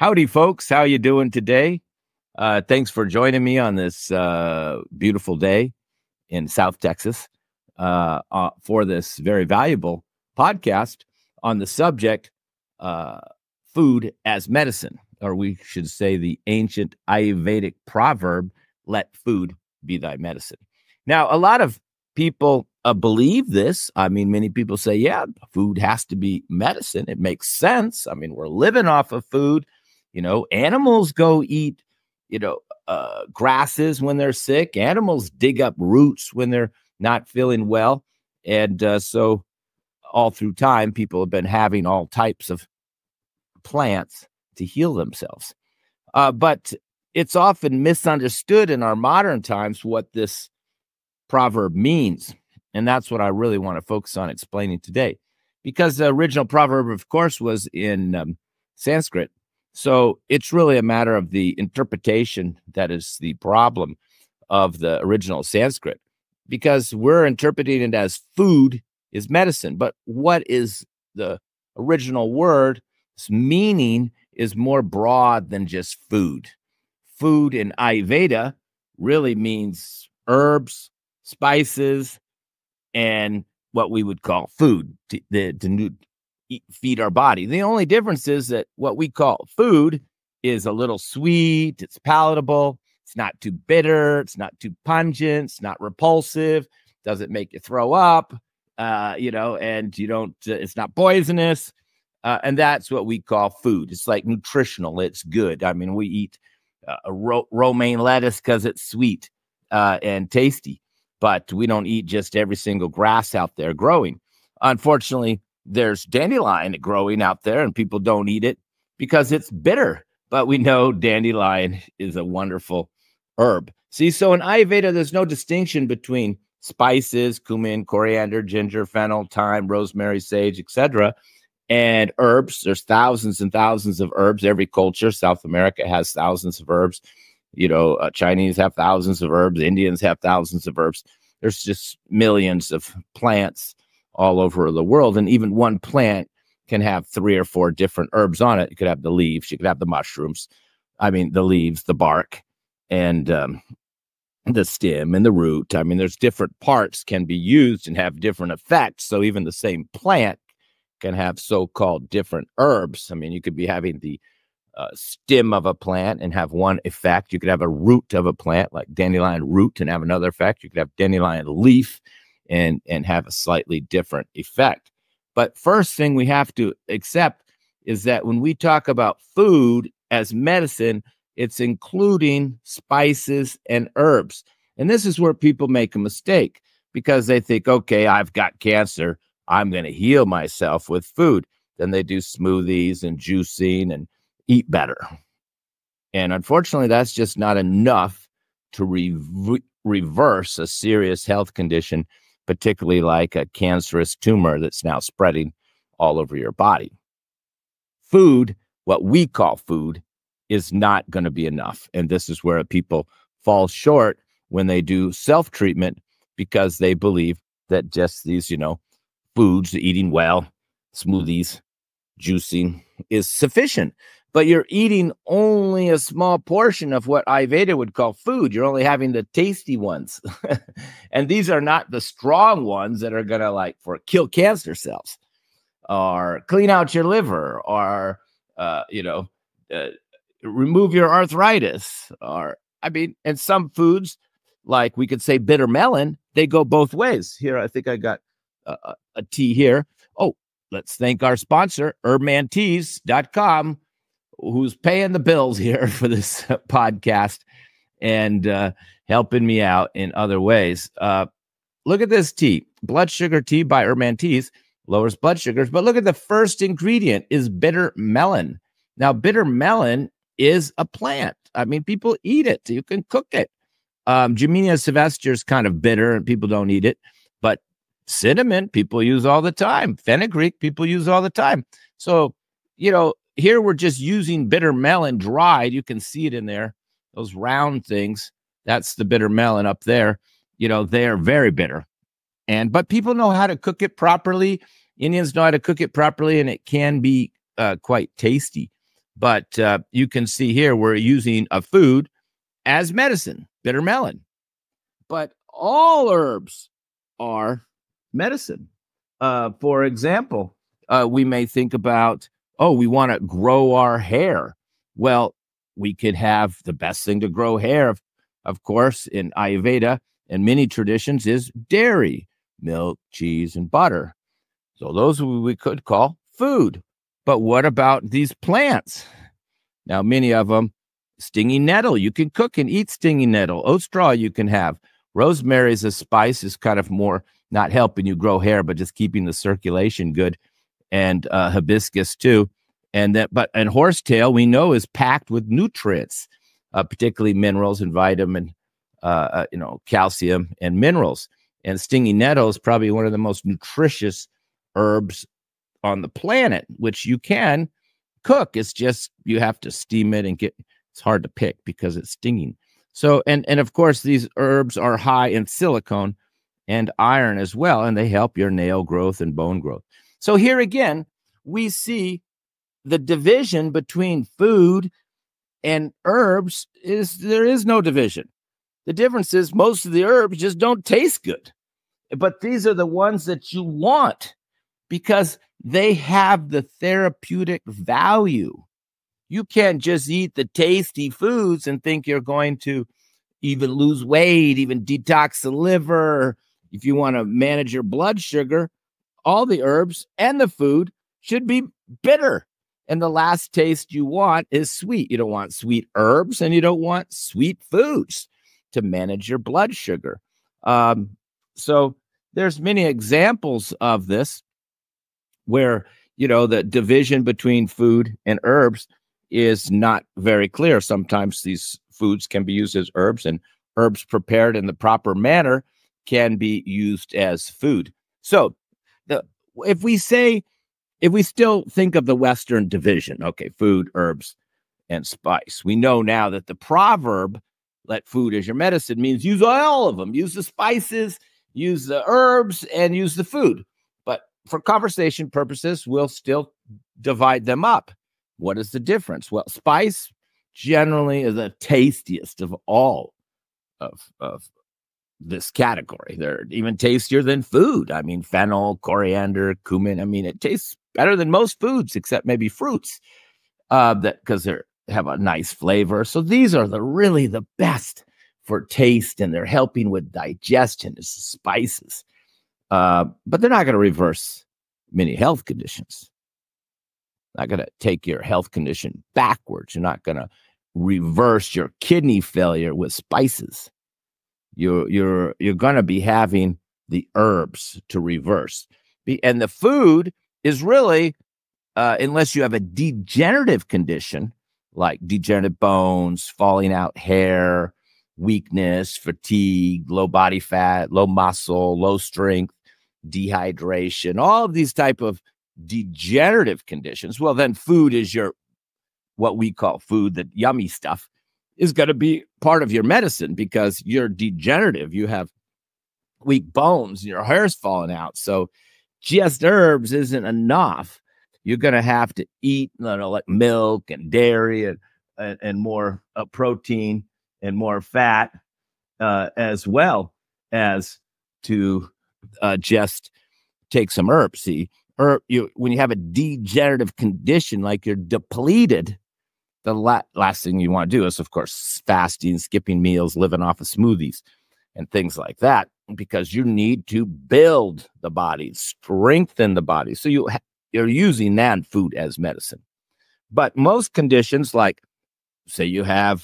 Howdy, folks. How you doing today? Thanks for joining me on this beautiful day in South Texas for this very valuable podcast on the subject food as medicine, or we should say the ancient Ayurvedic proverb, let food be thy medicine. Now, a lot of people believe this. I mean, many people say, yeah, food has to be medicine. It makes sense. I mean, we're living off of food. You know, animals go eat, grasses when they're sick. Animals dig up roots when they're not feeling well. And so all through time, people have been having all types of plants to heal themselves. But it's often misunderstood in our modern times what this proverb means. And that's what I really want to focus on explaining today. Because the original proverb, of course, was in Sanskrit. So it's really a matter of the interpretation that is the problem of the original Sanskrit, because we're interpreting it as food is medicine. But what is the original word? Its meaning is more broad than just food. Food in Ayurveda really means herbs, spices, and what we would call food to feed our body. The only difference is that what we call food is a little sweet, it's palatable, it's not too bitter, it's not too pungent, it's not repulsive, doesn't make you throw up, and you don't, it's not poisonous. And that's what we call food. It's like nutritional. It's good. I mean, we eat romaine lettuce because it's sweet and tasty, but we don't eat just every single grass out there growing. Unfortunately, there's dandelion growing out there and people don't eat it because it's bitter. But we know dandelion is a wonderful herb. See, so in Ayurveda, there's no distinction between spices, cumin, coriander, ginger, fennel, thyme, rosemary, sage, etc., and herbs. There's thousands and thousands of herbs. Every culture, South America has thousands of herbs. Chinese have thousands of herbs. Indians have thousands of herbs. There's just millions of plants all over the world. And even one plant can have 3 or 4 different herbs on it. You could have the leaves, you could have the mushrooms. I mean, the leaves, the bark, and the stem and the root. I mean, there's different parts can be used and have different effects. So even the same plant can have so-called different herbs. I mean, you could be having the stem of a plant and have one effect. You could have a root of a plant like dandelion root and have another effect. You could have dandelion leaf and have a slightly different effect. But first thing we have to accept is that when we talk about food as medicine, it's including spices and herbs. And this is where people make a mistake because they think, okay, I've got cancer, I'm going to heal myself with food. Then they do smoothies and juicing and eat better. And unfortunately, that's just not enough to reverse a serious health condition, particularly like a cancerous tumor that's now spreading all over your body. Food, what we call food, is not going to be enough. And this is where people fall short when they do self-treatment because they believe that just these, foods, eating well, smoothies, juicing is sufficient. But you're eating only a small portion of what Ayurveda would call food. You're only having the tasty ones. And these are not the strong ones that are going to kill cancer cells or clean out your liver or, remove your arthritis. And some foods, like we could say bitter melon, they go both ways. Here, I think I got a tea here. Oh, let's thank our sponsor, herbmanteas.com, who's paying the bills here for this podcast and helping me out in other ways. Look at this tea, blood sugar tea by Herman Teas, lowers blood sugars. But look at the first ingredient is bitter melon. Now, bitter melon is a plant. I mean, people eat it. You can cook it. Gymnea sylvestre is kind of bitter and people don't eat it. But cinnamon, people use all the time. Fenugreek, people use all the time. So, here we're just using bitter melon dried. You can see it in there. Those round things. That's the bitter melon up there. They are very bitter. But people know how to cook it properly. Indians know how to cook it properly, and it can be quite tasty. But you can see here we're using a food as medicine, bitter melon. But all herbs are medicine. For example, we may think about, oh, we want to grow our hair. Well, we could have the best thing to grow hair, of course, in Ayurveda and many traditions is dairy, milk, cheese, and butter. So those we could call food. But what about these plants? Now, many of them, stinging nettle, you can cook and eat stinging nettle. Oat straw you can have. Rosemary is a spice, is kind of more not helping you grow hair, but just keeping the circulation good. And hibiscus too. And horsetail we know is packed with nutrients, particularly minerals and vitamin, calcium and minerals. And stinging nettle is probably one of the most nutritious herbs on the planet, which you can cook. It's just you have to steam it and it's hard to pick because it's stinging. So, and of course, these herbs are high in silicone and iron as well, and they help your nail growth and bone growth. So here again, we see the division between food and herbs there is no division. The difference is most of the herbs just don't taste good. But these are the ones that you want because they have the therapeutic value. You can't just eat the tasty foods and think you're going to even lose weight, even detox the liver. If you want to manage your blood sugar, all the herbs and the food should be bitter. And the last taste you want is sweet. You don't want sweet herbs and you don't want sweet foods to manage your blood sugar. So there's many examples of this where, the division between food and herbs is not very clear. Sometimes these foods can be used as herbs, and herbs prepared in the proper manner can be used as food. So if we still think of the Western division, okay, food, herbs, and spice, we know now that the proverb, let food as your medicine, means use all of them. Use the spices, use the herbs, and use the food. But for conversation purposes, we'll still divide them up. What is the difference? Well, spice generally is the tastiest of all of this category. They're even tastier than food. I mean, fennel, coriander, cumin. I mean, it tastes better than most foods, except maybe fruits, because they have a nice flavor. So these are really the best for taste, and they're helping with digestion. It's the spices, but they're not going to reverse many health conditions. Not going to take your health condition backwards. You're not going to reverse your kidney failure with spices. You're going to be having the herbs to reverse. And the food is really, unless you have a degenerative condition like degenerative bones, falling out hair, weakness, fatigue, low body fat, low muscle, low strength, dehydration, all of these type of degenerative conditions, well, then food is what we call food, the yummy stuff, is going to be part of your medicine because you're degenerative. You have weak bones and your hair's falling out. So just herbs isn't enough. You're going to have to eat like milk and dairy and more protein and more fat, as well as to just take some herbs. See, when you have a degenerative condition, like you're depleted, the last thing you want to do is, of course, fasting, skipping meals, living off of smoothies and things like that, because you need to build the body, strengthen the body. So you're using that food as medicine. But most conditions, like say you have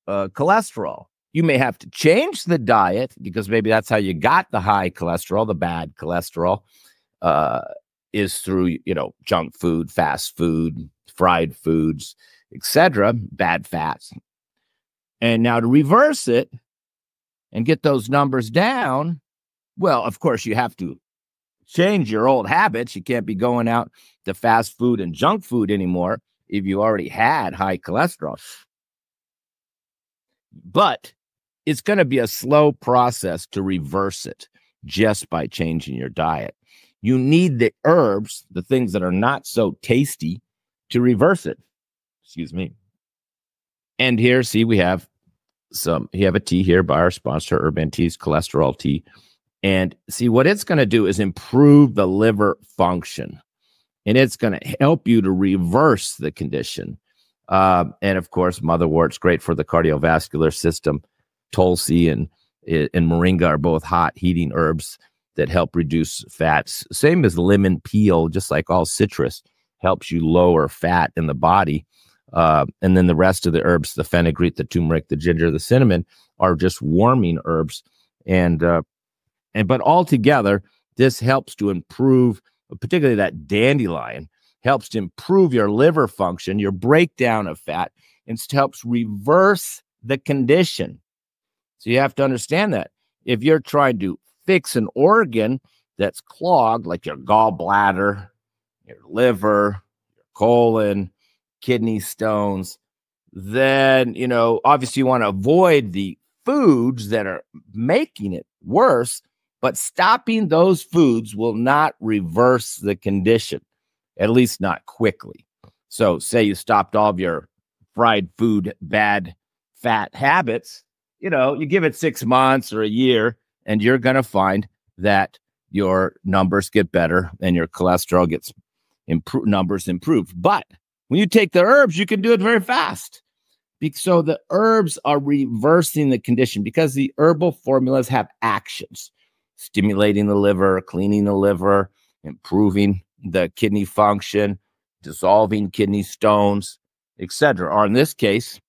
cholesterol, you may have to change the diet because maybe that's how you got the high cholesterol, the bad cholesterol. Is through, junk food, fast food, fried foods, etc., bad fats. And now to reverse it and get those numbers down, well, of course, you have to change your old habits. You can't be going out to fast food and junk food anymore if you already had high cholesterol. But it's going to be a slow process to reverse it just by changing your diet. You need the herbs, the things that are not so tasty, to reverse it. Excuse me. And here, see, we have a tea here by our sponsor, Urban Tea's cholesterol tea. And see, what it's going to do is improve the liver function. And it's going to help you to reverse the condition. And of course, motherwort's great for the cardiovascular system. Tulsi and moringa are both hot heating herbs that help reduce fats. Same as lemon peel, just like all citrus, helps you lower fat in the body. And then the rest of the herbs, the fenugreek, the turmeric, the ginger, the cinnamon, are just warming herbs. But altogether, this helps to improve, particularly that dandelion, helps to improve your liver function, your breakdown of fat, and helps reverse the condition. So you have to understand that. If you're trying to fix an organ that's clogged, like your gallbladder, your liver, your colon, kidney stones, then, obviously you want to avoid the foods that are making it worse, but stopping those foods will not reverse the condition, at least not quickly. So say you stopped all of your fried food, bad fat habits, you give it 6 months or a year, and you're going to find that your numbers get better and your cholesterol gets numbers improved. But when you take the herbs, you can do it very fast. So the herbs are reversing the condition because the herbal formulas have actions, stimulating the liver, cleaning the liver, improving the kidney function, dissolving kidney stones, etc. Or in this case,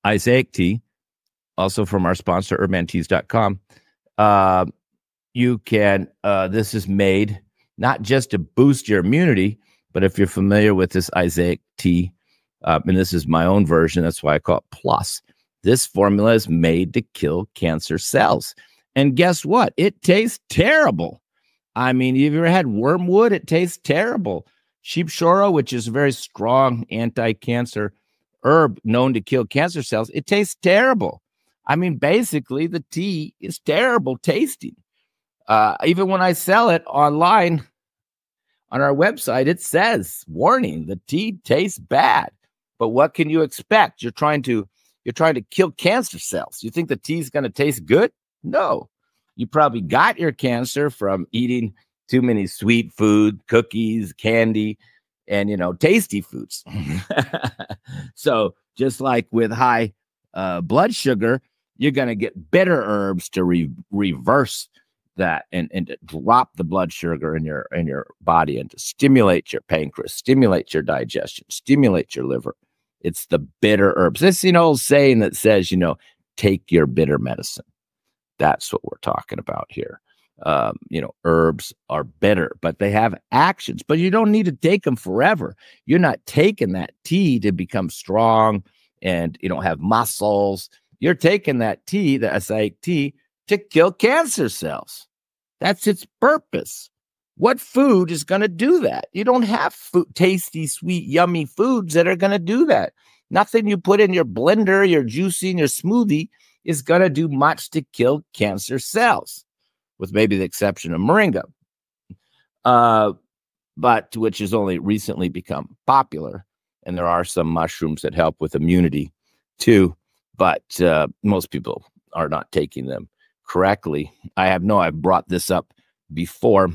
Isaac tea, also from our sponsor, urbanteas.com. This is made not just to boost your immunity, but if you're familiar with this Isaac tea, and this is my own version, that's why I call it Plus. This formula is made to kill cancer cells. And guess what? It tastes terrible. I mean, have you ever had wormwood? It tastes terrible. Sheep sorrel, which is a very strong anti-cancer herb known to kill cancer cells, it tastes terrible. I mean, basically, the tea is terrible tasting. Even when I sell it online on our website, it says, warning, the tea tastes bad. But what can you expect? You're trying to kill cancer cells. You think the tea is going to taste good? No. You probably got your cancer from eating too many sweet food, cookies, candy, and, tasty foods. So just like with high blood sugar, you're going to get bitter herbs to reverse that and to drop the blood sugar in your body and to stimulate your pancreas, stimulate your digestion, stimulate your liver. It's the bitter herbs. It's an old saying that says, take your bitter medicine. That's what we're talking about here. Herbs are bitter, but they have actions, but you don't need to take them forever. You're not taking that tea to become strong and have muscles. You're taking that tea, the acai tea, to kill cancer cells. That's its purpose. What food is going to do that? You don't have tasty, sweet, yummy foods that are going to do that. Nothing you put in your blender, your juicing, your smoothie is going to do much to kill cancer cells, with maybe the exception of moringa, but which has only recently become popular. And there are some mushrooms that help with immunity too, but most people are not taking them correctly. I've brought this up before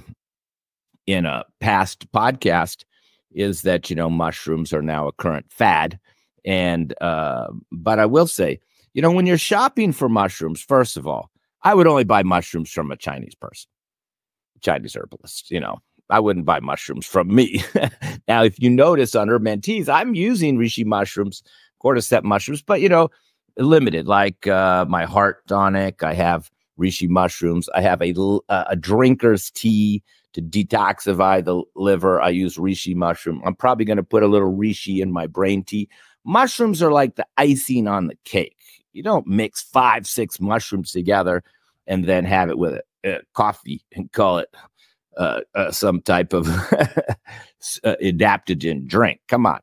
in a past podcast, is that, mushrooms are now a current fad. And, but I will say, when you're shopping for mushrooms, first of all, I would only buy mushrooms from a Chinese person, Chinese herbalist. I wouldn't buy mushrooms from me. Now, if you notice on Urban Teas, I'm using reishi mushrooms, cordyceps mushrooms, but, limited, like my heart tonic. I have reishi mushrooms. I have a drinker's tea to detoxify the liver. I use reishi mushroom. I'm probably going to put a little reishi in my brain tea. Mushrooms are like the icing on the cake. You don't mix 5-6 mushrooms together and then have it with a coffee and call it some type of adaptogen drink. Come on.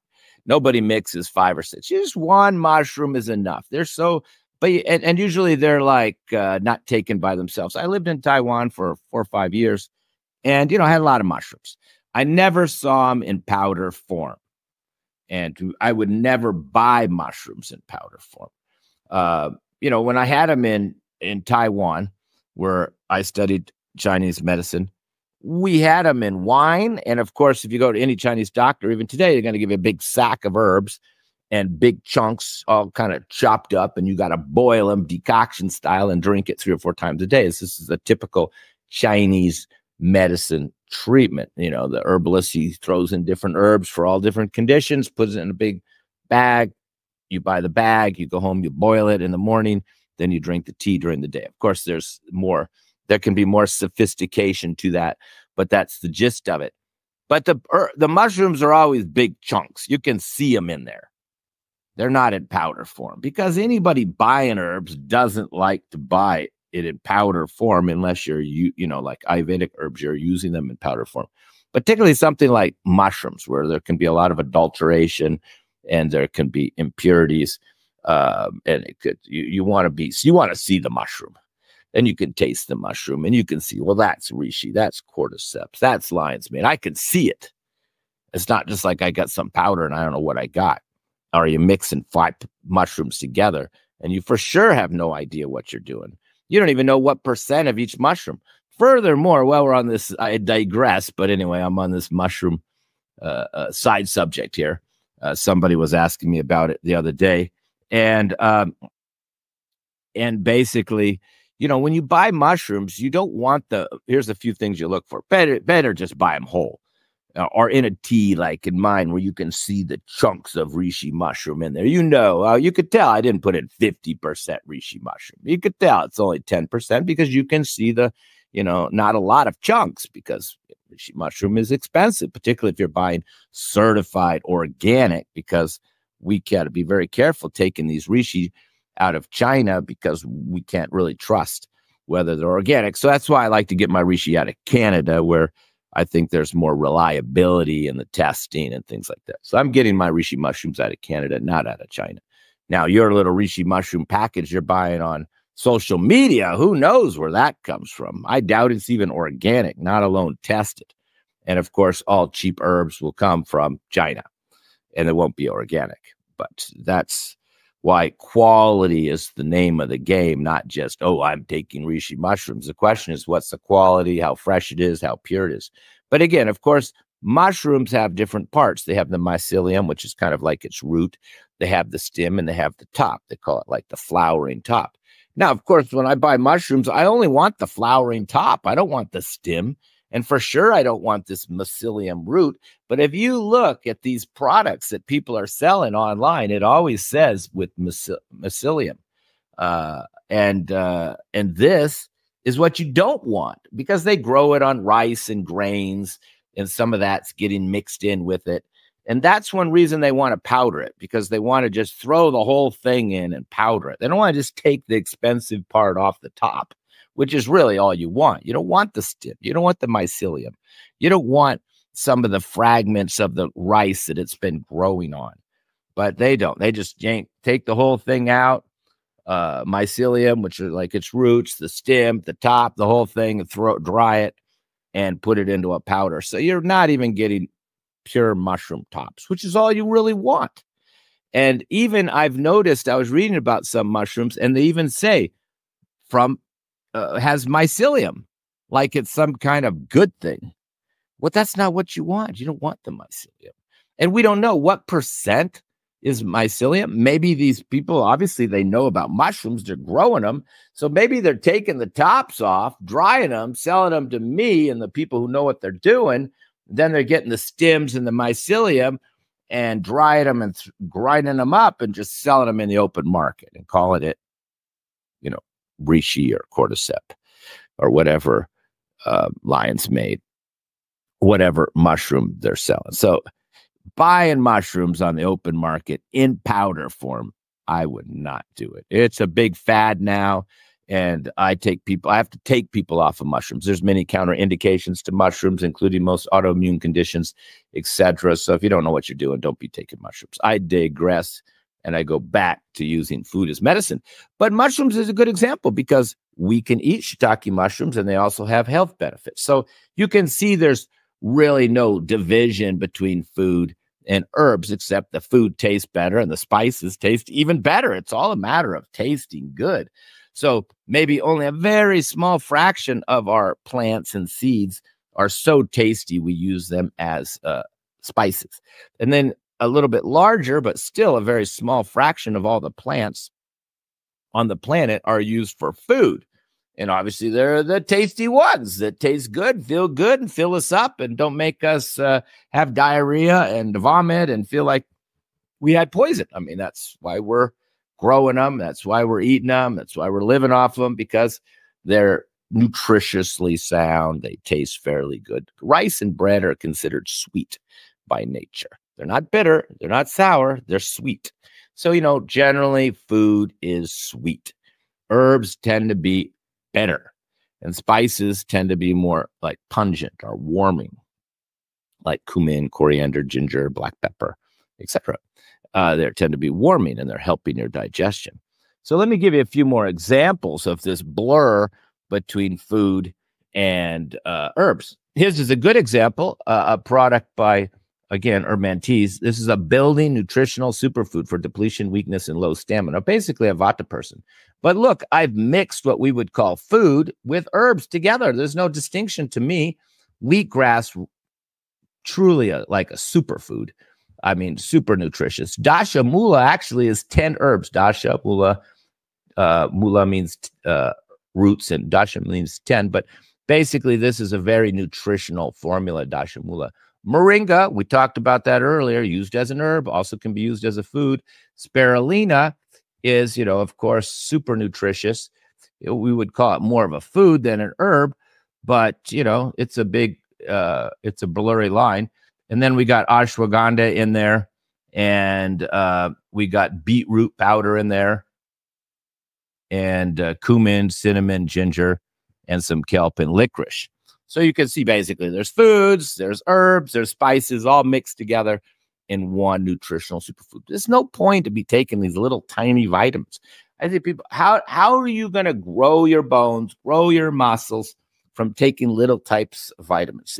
Nobody mixes 5 or 6. Just one mushroom is enough. They're so, and usually they're like not taken by themselves. I lived in Taiwan for 4 or 5 years, and I had a lot of mushrooms. I never saw them in powder form. And I would never buy mushrooms in powder form. When I had them in Taiwan, where I studied Chinese medicine, we had them in wine. And of course, if you go to any Chinese doctor, even today, they're going to give you a big sack of herbs and big chunks all kind of chopped up, and you got to boil them decoction style and drink it 3 or 4 times a day. This is a typical Chinese medicine treatment. The herbalist, he throws in different herbs for all different conditions, puts it in a big bag. You buy the bag, you go home, you boil it in the morning, then you drink the tea during the day. Of course, there can be more sophistication to that, but that's the gist of it. But the mushrooms are always big chunks. You can see them in there. They're not in powder form, because anybody buying herbs doesn't like to buy it in powder form unless you're, like Ayurvedic herbs, you're using them in powder form. Particularly something like mushrooms, where there can be a lot of adulteration and there can be impurities. And it could, you want to see the mushroom. Then you can taste the mushroom and you can see, well, that's reishi, that's cordyceps, that's lion's mane. I can see it. It's not just like I got some powder and I don't know what I got. Or you mixing 5 mushrooms together and you for sure have no idea what you're doing. You don't even know what percent of each mushroom. Furthermore, while we're on this, I digress, but anyway, I'm on this mushroom side subject here. Somebody was asking me about it the other day. And basically, when you buy mushrooms, you don't want here's a few things you look for. Better just buy them whole. Or in a tea like in mine, where you can see the chunks of reishi mushroom in there. You could tell I didn't put in 50% reishi mushroom. You could tell it's only 10% because you can see not a lot of chunks, because reishi mushroom is expensive, particularly if you're buying certified organic, because we got to be very careful taking these reishi out of China because we can't really trust whether they're organic. So that's why I like to get my reishi out of Canada, where I think there's more reliability in the testing and things like that. So I'm getting my reishi mushrooms out of Canada, not out of China. Now, your little reishi mushroom package you're buying on social media, who knows where that comes from? I doubt it's even organic, not alone tested. And of course, all cheap herbs will come from China, and it won't be organic. But that's why quality is the name of the game, not just, I'm taking reishi mushrooms. The question is, what's the quality, how fresh it is, how pure it is. But again, of course, mushrooms have different parts. They have the mycelium, which is kind of like its root. They have the stem and they have the top. They call it like the flowering top. Now, of course, when I buy mushrooms, I only want the flowering top. I don't want the stem. And for sure, I don't want this mycelium root. But if you look at these products that people are selling online, it always says with mycelium. And this is what you don't want, because they grow it on rice and grains, and some of that's getting mixed in with it. And that's one reason they want to powder it, because they want to just throw the whole thing in and powder it. They don't want to just take the expensive part off the top, which is really all you want. You don't want the stem. You don't want the mycelium. You don't want some of the fragments of the rice that it's been growing on. But they don't. They just take the whole thing out, mycelium, which are like its roots, the stem, the top, the whole thing, and dry it and put it into a powder. So you're not even getting pure mushroom tops, which is all you really want. And even I've noticed, I was reading about some mushrooms, and they even say has mycelium, like it's some kind of good thing. Well, that's not what you want. You don't want the mycelium. And we don't know what percent is mycelium. Maybe these people, obviously, they know about mushrooms. They're growing them. So maybe they're taking the tops off, drying them, selling them to me and the people who know what they're doing. Then they're getting the stems and the mycelium and drying them and grinding them up and just selling them in the open market and calling it, reishi or cordyceps or whatever lion's mane, whatever mushroom they're selling. So buying mushrooms on the open market in powder form, I would not do it. It's a big fad now. And I have to take people off of mushrooms. There's many counterindications to mushrooms, including most autoimmune conditions, etc. So if you don't know what you're doing, don't be taking mushrooms. I digress, and I go back to using food as medicine. But mushrooms is a good example, because we can eat shiitake mushrooms, and they also have health benefits. So you can see there's really no division between food and herbs, except the food tastes better and the spices taste even better. It's all a matter of tasting good. So maybe only a very small fraction of our plants and seeds are so tasty we use them as spices. And then a little bit larger, but still a very small fraction of all the plants on the planet are used for food. And obviously, they're the tasty ones that taste good, and fill us up, and don't make us have diarrhea and vomit and feel like we had poison. I mean, that's why we're growing them. That's why we're eating them. That's why we're living off them, because they're nutritiously sound. They taste fairly good. Rice and bread are considered sweet by nature. They're not bitter. They're not sour. They're sweet. So, generally, food is sweet. Herbs tend to be bitter, and spices tend to be more like pungent or warming, like cumin, coriander, ginger, black pepper, etc. They tend to be warming, and they're helping your digestion. So let me give you a few more examples of this blur between food and herbs. Here's is a good example, a product by, again, Hermantes. This is a building nutritional superfood for depletion, weakness, and low stamina. Basically a Vata person. But look, I've mixed what we would call food with herbs together. There's no distinction to me. Wheatgrass, truly like a superfood. I mean, super nutritious. Dasha mula actually is 10 herbs. Dasha mula, mula means roots, and dasha means 10. But basically, this is a very nutritional formula, dasha mula. Moringa, we talked about that earlier, used as an herb, also can be used as a food. Spirulina is, of course, super nutritious. We would call it more of a food than an herb, but, it's a big, it's a blurry line. And then we got ashwagandha in there, and we got beetroot powder in there, and cumin, cinnamon, ginger, and some kelp and licorice. So you can see basically there's foods, there's herbs, there's spices all mixed together in one nutritional superfood. There's no point to be taking these little tiny vitamins. I think people, how are you going to grow your bones, grow your muscles from taking little types of vitamins?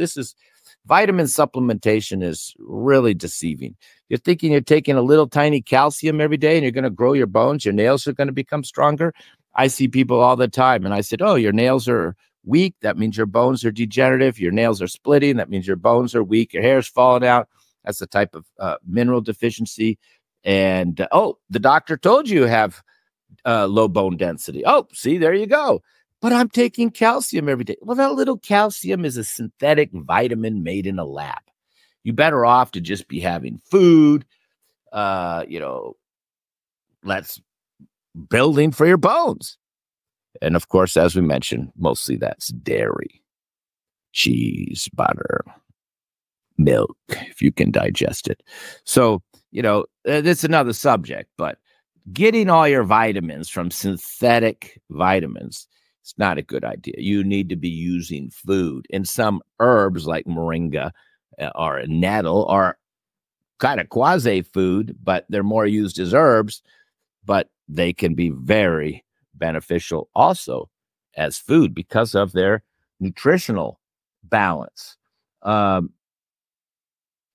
Vitamin supplementation is really deceiving. You're thinking you're taking a little tiny calcium every day and you're going to grow your bones, your nails are going to become stronger. I see people all the time, and I said, oh, your nails are weak. That means your bones are degenerative. Your nails are splitting. That means your bones are weak. Your hair's falling out. That's the type of mineral deficiency. And, the doctor told you have low bone density. Oh, see, there you go. But I'm taking calcium every day. Well, that little calcium is a synthetic vitamin made in a lab. You're better off to just be having food, let's building for your bones. And of course, as we mentioned, mostly that's dairy, cheese, butter, milk, if you can digest it. So, that's another subject, but getting all your vitamins from synthetic vitamins, it's not a good idea. You need to be using food. And some herbs like moringa or nettle are kind of quasi-food, but they're more used as herbs, but they can be very beneficial also as food because of their nutritional balance.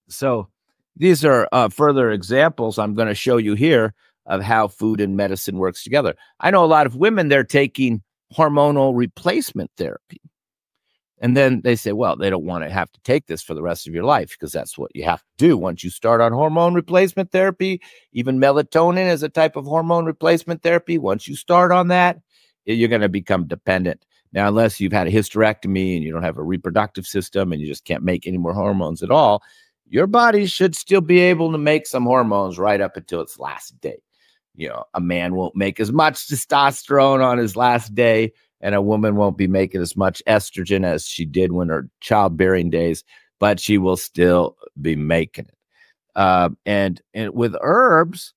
So these are further examples I'm going to show you here of how food and medicine works together. I know a lot of women, they're taking hormonal replacement therapy. And then they say, well, they don't want to have to take this for the rest of your life because that's what you have to do. Once you start on hormone replacement therapy, even melatonin is a type of hormone replacement therapy. Once you start on that, you're going to become dependent. Now, unless you've had a hysterectomy and you don't have a reproductive system and you just can't make any more hormones at all, your body should still be able to make some hormones right up until its last day. A man won't make as much testosterone on his last day, and a woman won't be making as much estrogen as she did when her childbearing days, but she will still be making it. And with herbs,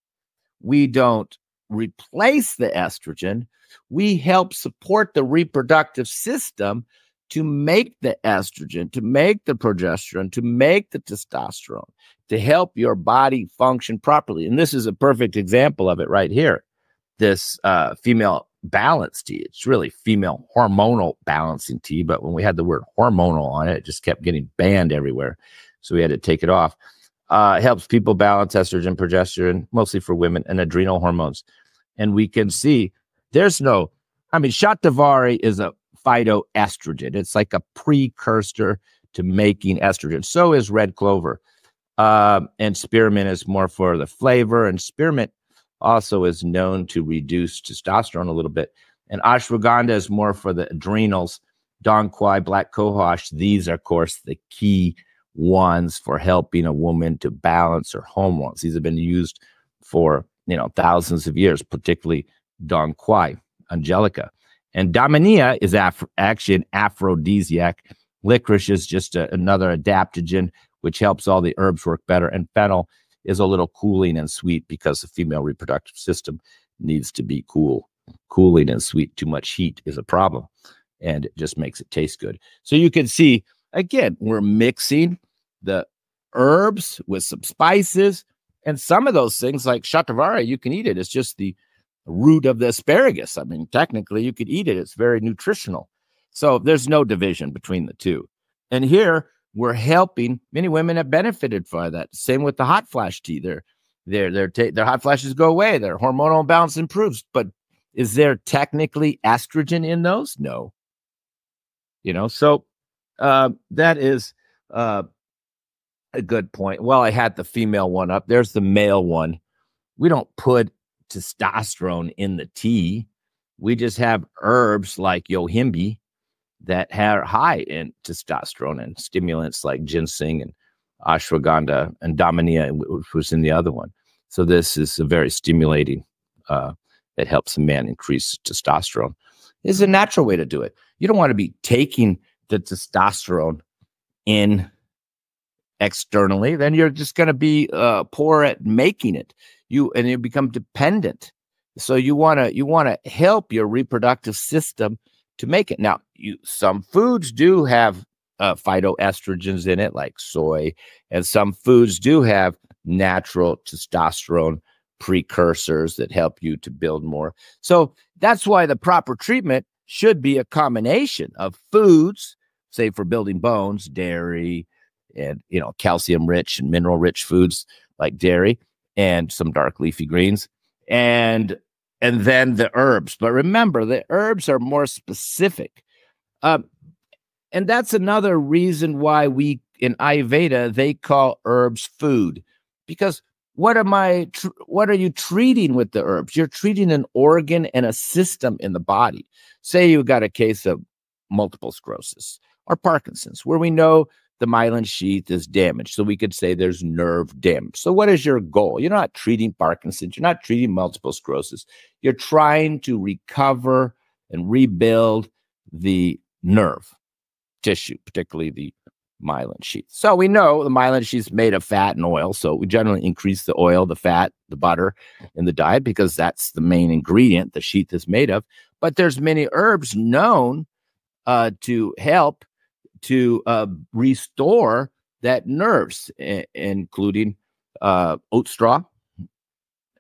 we don't replace the estrogen. We help support the reproductive system to make the estrogen, to make the progesterone, to make the testosterone, to help your body function properly. And this is a perfect example of it right here. This female balance tea. It's really female hormonal balancing tea, but when we had the word hormonal on it, it just kept getting banned everywhere. So we had to take it off. helps people balance estrogen, progesterone, mostly for women, and adrenal hormones. And we can see shatavari is a phytoestrogen. It's like a precursor to making estrogen. So is red clover. And spearmint is more for the flavor. And spearmint also is known to reduce testosterone a little bit. And ashwagandha is more for the adrenals. Dong quai, black cohosh, these are, of course, the key ones for helping a woman to balance her hormones. These have been used for thousands of years, particularly Dong quai, angelica. And damania is actually an aphrodisiac. Licorice is just another adaptogen, which helps all the herbs work better. And fennel is a little cooling and sweet because the female reproductive system needs to be cooling and sweet. Too much heat is a problem, and it just makes it taste good. So you can see, again, we're mixing the herbs with some spices, and some of those things like shatavari, you can eat it. It's just the root of the asparagus. I mean, technically you could eat it. It's very nutritional. So there's no division between the two. And here we're helping. Many women have benefited from that. Same with the hot flash tea. Their hot flashes go away. Their hormonal balance improves. But is there technically estrogen in those? No. So that is a good point. Well, I had the female one up. There's the male one. We don't put testosterone in the tea. We just have herbs like yohimbe that are high in testosterone, and stimulants like ginseng and ashwagandha and damania, which was in the other one. So this is a very stimulating that helps a man increase testosterone. It's a natural way to do it. You don't want to be taking the testosterone in externally, then you're just going to be poor at making it. You become dependent. So you want to help your reproductive system to make it. Now, some foods do have phytoestrogens in it, like soy, and some foods do have natural testosterone precursors that help you to build more. So that's why the proper treatment should be a combination of foods, say for building bones, dairy, and calcium rich and mineral rich foods like dairy, and some dark leafy greens, and then the herbs. But remember, the herbs are more specific. And that's another reason why we in Ayurveda, they call herbs food, because what are you treating with the herbs? You're treating an organ and a system in the body. Say you got a case of multiple sclerosis or Parkinson's, where we know the myelin sheath is damaged. So we could say there's nerve damage. So what is your goal? You're not treating Parkinson's. You're not treating multiple sclerosis. You're trying to recover and rebuild the nerve tissue, particularly the myelin sheath. So we know the myelin sheath is made of fat and oil. So we generally increase the oil, the fat, the butter in the diet, because that's the main ingredient the sheath is made of. But there's many herbs known to help to restore that nerves, including oat straw.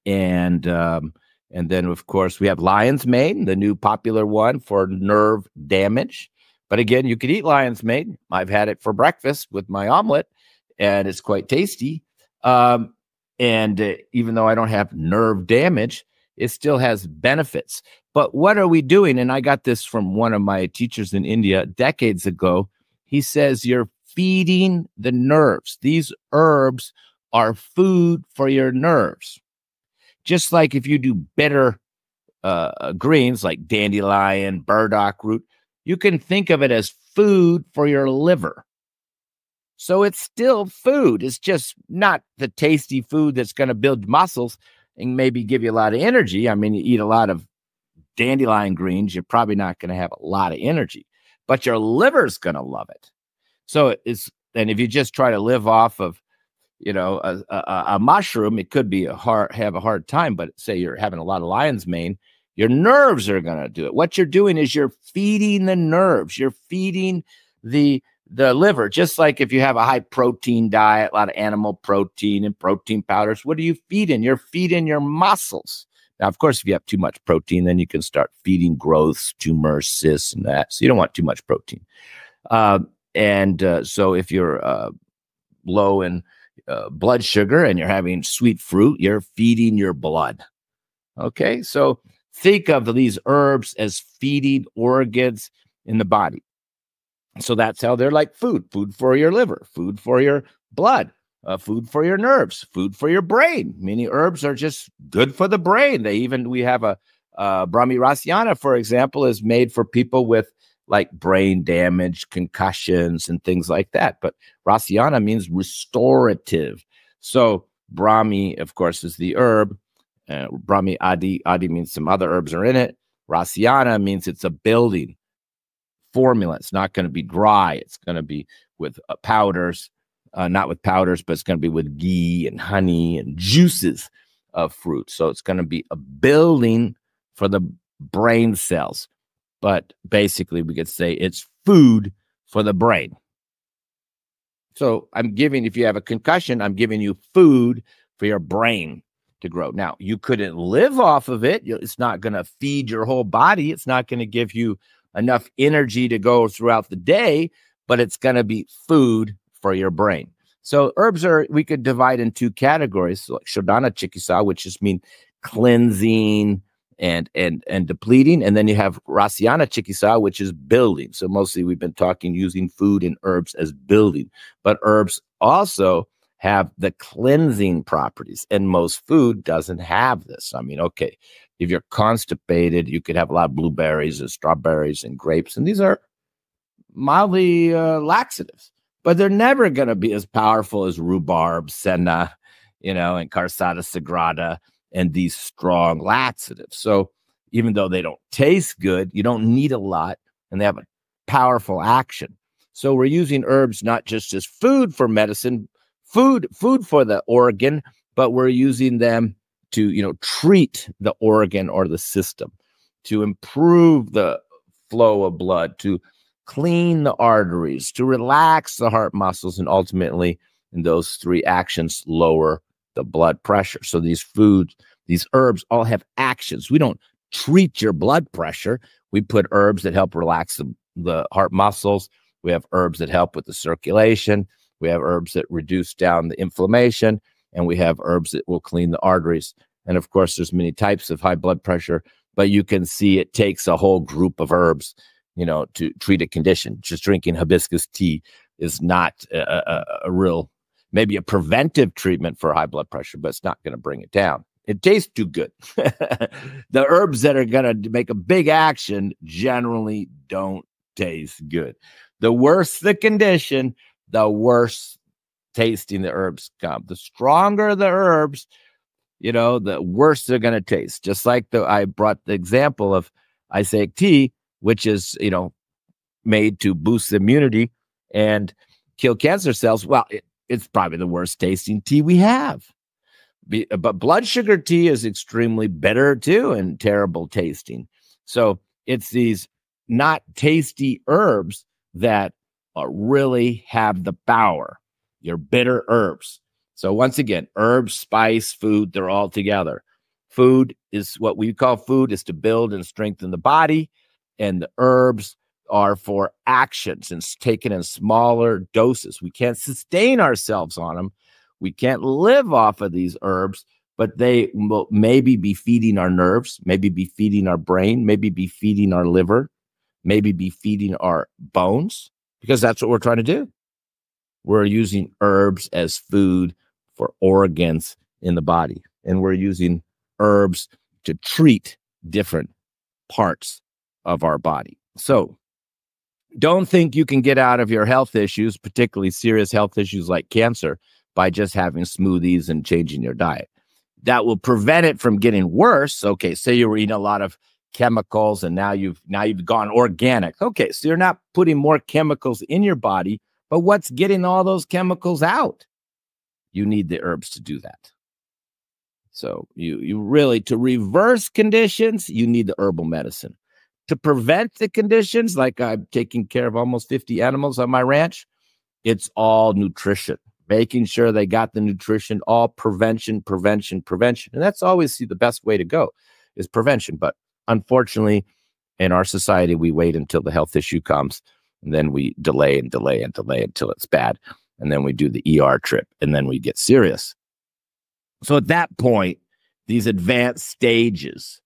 And then, of course, we have lion's mane, the new popular one for nerve damage. But again, you could eat lion's mane. I've had it for breakfast with my omelet, and it's quite tasty. And even though I don't have nerve damage, it still has benefits. But what are we doing? And I got this from one of my teachers in India decades ago. He says, you're feeding the nerves. These herbs are food for your nerves. Just like if you do bitter greens like dandelion, burdock root, you can think of it as food for your liver. So it's still food. It's just not the tasty food that's going to build muscles and maybe give you a lot of energy. I mean, you eat a lot of dandelion greens, you're probably not going to have a lot of energy, but your liver's going to love it. So and if you just try to live off of, a mushroom, it could be have a hard time. But say you're having a lot of lion's mane, your nerves are going to do it. What you're doing is you're feeding the nerves. You're feeding the liver. Just like if you have a high protein diet, a lot of animal protein and protein powders, what are you feeding? You're feeding your muscles. Now, of course, if you have too much protein, then you can start feeding growths, tumors, cysts, and that. So you don't want too much protein. So if you're low in blood sugar and you're having sweet fruit, you're feeding your blood. Okay, so think of these herbs as feeding organs in the body. So that's how they're like food for your liver, food for your blood, food for your nerves, food for your brain. Many herbs are just good for the brain. We have a Brahmi Rasyana, for example, is made for people with like brain damage, concussions, and things like that. But Rasyana means restorative. So Brahmi, of course, is the herb. Brahmi Adi means some other herbs are in it. Rasyana means it's a building formula. It's not going to be dry. It's going to be with powders, not with powders, but it's going to be with ghee and honey and juices of fruit. So it's going to be a building for the brain cells. But basically, we could say it's food for the brain. So if you have a concussion, I'm giving you food for your brain to grow. Now, you couldn't live off of it. It's not going to feed your whole body. It's not going to give you enough energy to go throughout the day, but it's going to be food for your brain. So herbs we could divide in two categories, so like Shodhana Chikitsa, which just mean cleansing and depleting. And then you have Rasyana Chikitsa, which is building. So mostly we've been talking using food and herbs as building, but herbs also have the cleansing properties, and most food doesn't have this. I mean, okay, if you're constipated, you could have a lot of blueberries and strawberries and grapes, and these are mildly laxatives, but they're never going to be as powerful as rhubarb, senna, and carsata sagrada, and these strong laxatives. So even though they don't taste good, you don't need a lot, and they have a powerful action. So we're using herbs not just as food for medicine, food for the organ, but we're using them to, treat the organ or the system, to improve the flow of blood, to clean the arteries, to relax the heart muscles, and ultimately, in those three actions, lower the blood pressure. So these herbs all have actions. We don't treat your blood pressure. We put herbs that help relax the heart muscles. We have herbs that help with the circulation. We have herbs that reduce down the inflammation, and we have herbs that will clean the arteries. And of course, there's many types of high blood pressure, but you can see it takes a whole group of herbs, to treat a condition. Just drinking hibiscus tea is not a real, maybe a preventive treatment for high blood pressure, but it's not going to bring it down. It tastes too good. The herbs that are going to make a big action generally don't taste good. The worse the condition, the worse tasting the herbs come. The stronger the herbs, the worse they're going to taste. Just like I brought the example of Isaic tea, which is, made to boost immunity and kill cancer cells. Well, it's probably the worst tasting tea we have. But blood sugar tea is extremely bitter too and terrible tasting. So it's these not tasty herbs that really have the power. Your bitter herbs. So once again, herbs, spice, food, they're all together. Food is what we call food is to build and strengthen the body. And the herbs are for actions and taken in smaller doses. We can't sustain ourselves on them. We can't live off of these herbs, but they will maybe be feeding our nerves, maybe be feeding our brain, maybe be feeding our liver, maybe be feeding our bones, because that's what we're trying to do. We're using herbs as food for organs in the body, and we're using herbs to treat different parts of our body. So don't think you can get out of your health issues, particularly serious health issues like cancer, by just having smoothies and changing your diet. That will prevent it from getting worse. Okay, say you were eating a lot of chemicals and now you've gone organic. Okay, so you're not putting more chemicals in your body, but what's getting all those chemicals out? You need the herbs to do that. So you really, to reverse conditions, you need the herbal medicine. To prevent the conditions, like I'm taking care of almost 50 animals on my ranch, it's all nutrition. Making sure they got the nutrition, all prevention. And that's always the best way to go is prevention. But unfortunately, in our society, we wait until the health issue comes, and then we delay until it's bad. And then we do the ER trip, and then we get serious. So at that point, these advanced stages,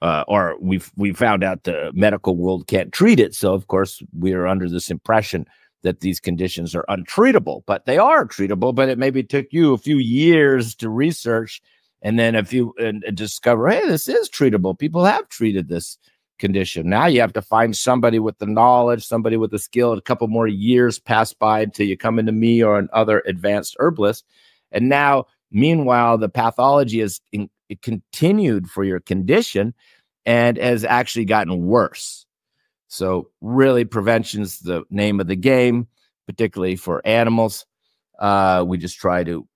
or we found out the medical world can't treat it. So of course we are under this impression that these conditions are untreatable, but they are treatable. But it maybe took you a few years to research, and then and discover, hey, this is treatable. People have treated this condition. Now you have to find somebody with the knowledge, somebody with the skill. A couple more years pass by until you come into me or another advanced herbalist, and now meanwhile the pathology has it continued for your condition and has actually gotten worse. So really, prevention's the name of the game, particularly for animals. We just try to,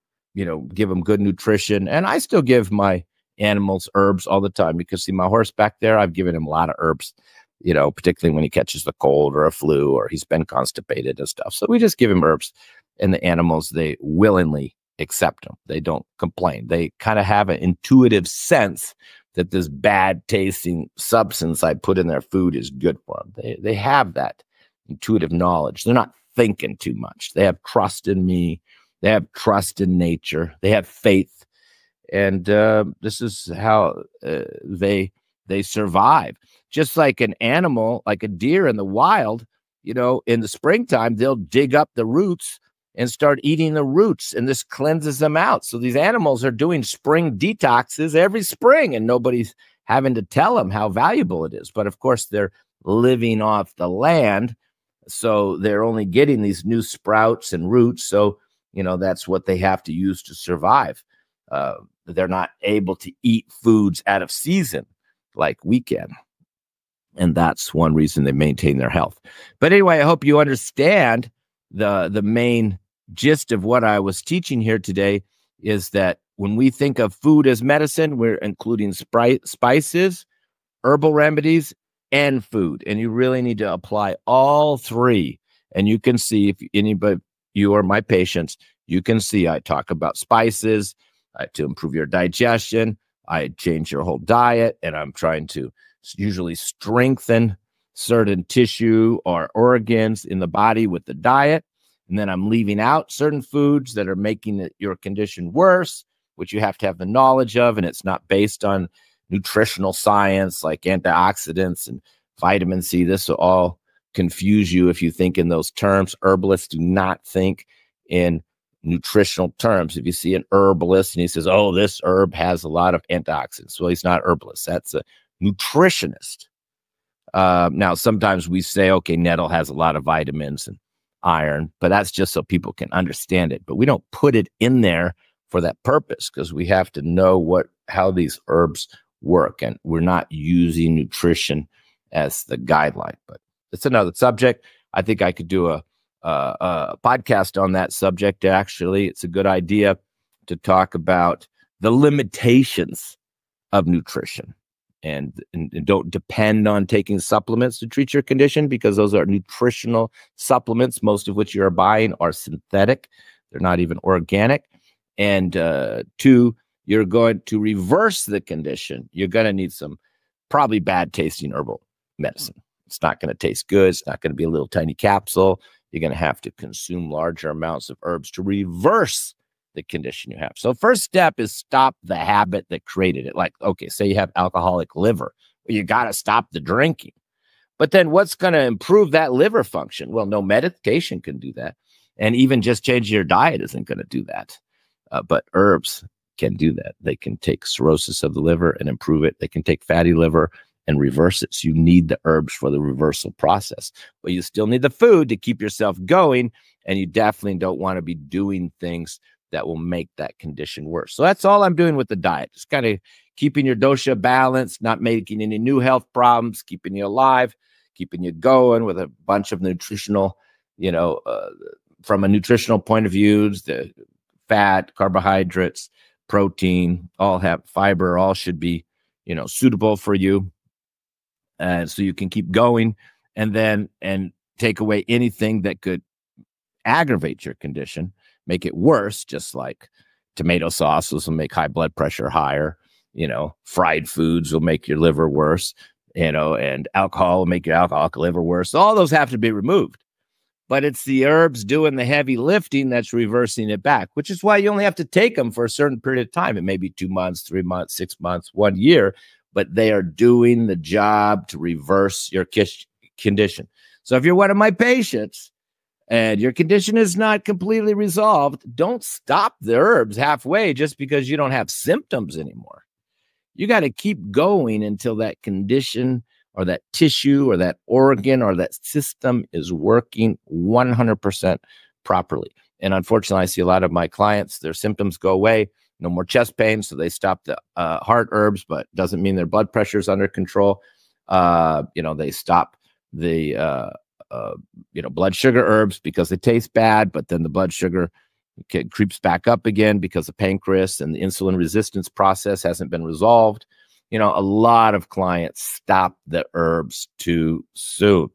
give them good nutrition. And I still give my animals herbs all the time. You can see my horse back there. I've given him a lot of herbs, particularly when he catches a cold or a flu or he's been constipated and stuff. So we just give him herbs, and the animals, they willingly accept them. They don't complain. They kind of have an intuitive sense that this bad tasting substance I put in their food is good for them. They have that intuitive knowledge. They're not thinking too much. They have trust in me. They have trust in nature. They have faith. And this is how they survive. Just like an animal, like a deer in the wild, in the springtime, they'll dig up the roots and start eating the roots, and this cleanses them out. So these animals are doing spring detoxes every spring, and nobody's having to tell them how valuable it is. But of course, they're living off the land, so they're only getting these new sprouts and roots. So, that's what they have to use to survive. They're not able to eat foods out of season like we can. And that's one reason they maintain their health. But anyway, I hope you understand the main gist of what I was teaching here today is that when we think of food as medicine, we're including spices, herbal remedies, and food. And you really need to apply all three. And you can see, if anybody, you or my patients, you can see I talk about spices to improve your digestion. I change your whole diet, and I'm trying to usually strengthen certain tissue or organs in the body with the diet. And then I'm leaving out certain foods that are making your condition worse, which you have to have the knowledge of. And it's not based on nutritional science like antioxidants and vitamin C. This will all confuse you if you think in those terms. Herbalists do not think in nutritional terms. If you see an herbalist and he says, oh, this herb has a lot of antioxidants, well, he's not an herbalist. That's a nutritionist. Now, sometimes we say, okay, nettle has a lot of vitamins and iron, but that's just so people can understand it. But we don't put it in there for that purpose, because we have to know how these herbs work, and we're not using nutrition as the guideline. But it's another subject. I think I could do a podcast on that subject. Actually, it's a good idea to talk about the limitations of nutrition. And don't depend on taking supplements to treat your condition, because those are nutritional supplements, most of which you're buying are synthetic. They're not even organic. And two, you're going to reverse the condition. You're going to need some probably bad tasting herbal medicine. It's not going to taste good. It's not going to be a little tiny capsule. You're going to have to consume larger amounts of herbs to reverse the condition you have. So first step is stop the habit that created it. Like, okay, say you have alcoholic liver. Well, you got to stop the drinking. But then what's going to improve that liver function? Well, no medication can do that. And even just changing your diet isn't going to do that. But herbs can do that. They can take cirrhosis of the liver and improve it. They can take fatty liver and reverse it. So you need the herbs for the reversal process. But you still need the food to keep yourself going. And you definitely don't want to be doing things that will make that condition worse. So that's all I'm doing with the diet. Just kind of keeping your dosha balanced, not making any new health problems, keeping you alive, keeping you going with a bunch of nutritional, from a nutritional point of view, the fat, carbohydrates, protein, all have fiber, all should be, suitable for you. So you can keep going and take away anything that could aggravate your condition, make it worse, just like tomato sauces will make high blood pressure higher, fried foods will make your liver worse, and alcohol will make your alcoholic liver worse. All those have to be removed. but it's the herbs doing the heavy lifting that's reversing it back, which is why you only have to take them for a certain period of time. It may be 2 months, 3 months, 6 months, 1 year, but they are doing the job to reverse your condition. So if you're one of my patients and your condition is not completely resolved, don't stop the herbs halfway just because you don't have symptoms anymore. You got to keep going until that condition or that tissue or that organ or that system is working 100% properly. And unfortunately, I see a lot of my clients, their symptoms go away, no more chest pain, so they stop the heart herbs, but doesn't mean their blood pressure is under control. They stop the blood sugar herbs because they taste bad, but then the blood sugar creeps back up again because the pancreas and the insulin resistance process hasn't been resolved. A lot of clients stop the herbs too soon,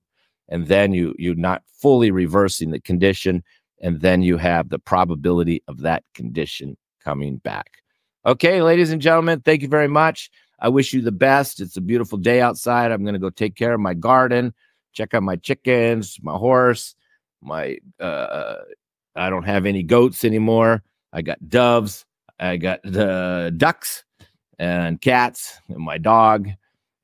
and then you're not fully reversing the condition, and then you have the probability of that condition coming back. Okay, ladies and gentlemen, thank you very much. I wish you the best. It's a beautiful day outside. I'm going to go take care of my garden, check out my chickens, my horse, I don't have any goats anymore. I got doves. I got the ducks and cats and my dog,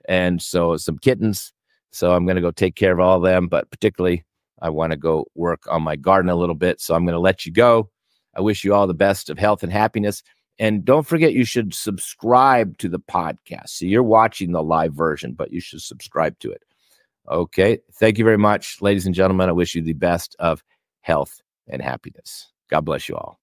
and so some kittens. So I'm going to go take care of all of them, but particularly I want to go work on my garden a little bit. So I'm going to let you go. I wish you all the best of health and happiness. And don't forget, you should subscribe to the podcast. So you're watching the live version, but you should subscribe to it. Okay. Thank you very much, ladies and gentlemen. I wish you the best of health and happiness. God bless you all.